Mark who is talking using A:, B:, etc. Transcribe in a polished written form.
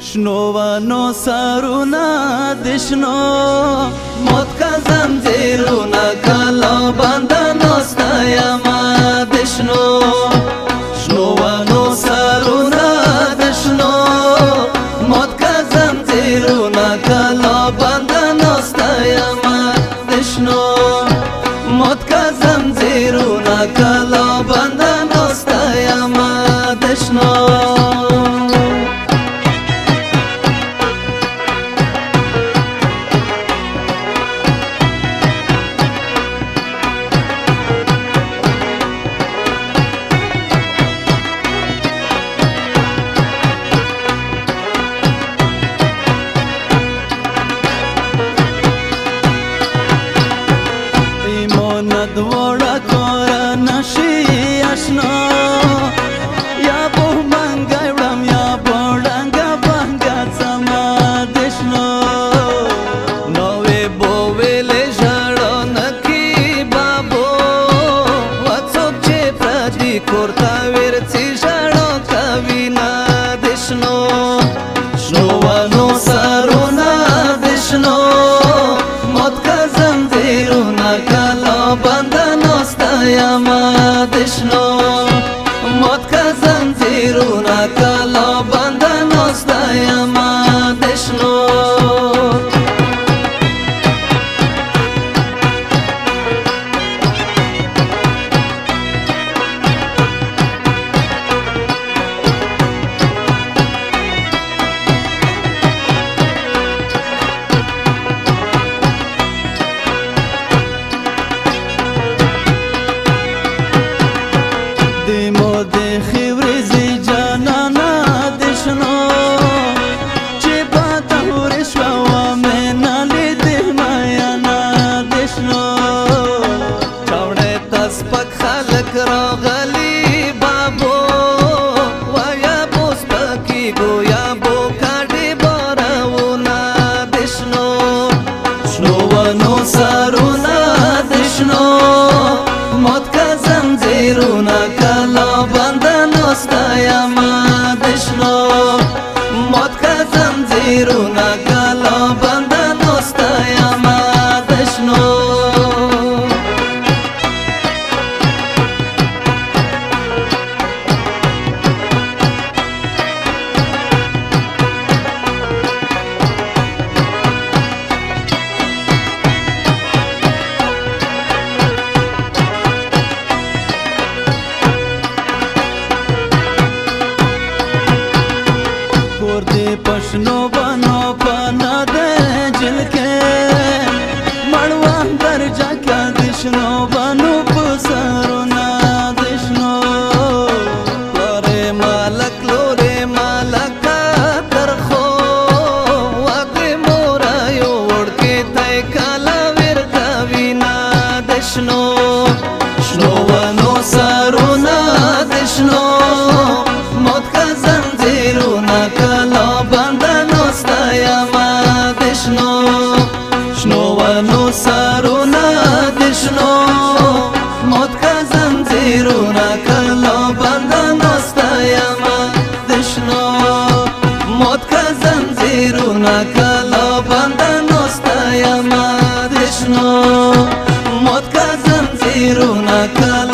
A: شنوانو سارونا دشنو موت کا زنجیرونا کلا بندنو ستایما دشنو شنوانو سارونا دشنو موت کا زنجیرونا کلا بندنو ستایما دشنو موت کا زنجیرونا کلا بندنو ستایما دشنو دوڑا کورا نشی اشنا یا بو منگا وڑم یا بوڑنگا بنگا زما دشنو نوے بووے لے جڑو نکی بابو وڅوک چې پردي کورتا ورڅي جړو کوینا دشنو شنوانو سارونا دشنو موت کا زنجیرونا کلا بندنو ستایما دشنو موت کا زنجیرونا کلا بندنو ستایما دشنو راغلی بابو ویا بوس پکی گویا بو کاډي بارونا دشنو شنوانو سارونا دشنو موت کا زنجیرونا کلا بندنو ستایما دشنو موت کا زنجیرونا کلا بندنو ستایما دشنو پشنو بنو پنا دے جل کے مڑوان درجہ کا دشنو بنو پسرونا دشنو لورے مالک کا درخو واقع مورا یو وڑ کے تای کالا ورکا وینا دشنو شنوانو سارونا دشنو موت کا زنجیرونا کلا بندنو ستایما دشنو شنوانو سارونا دشنو موت کا زنجیرونا کلا بندنو ستایما دشنو موت کا زنجیرونا کلا بندنو ستایما دشنو موت کا زنجیرونا کلا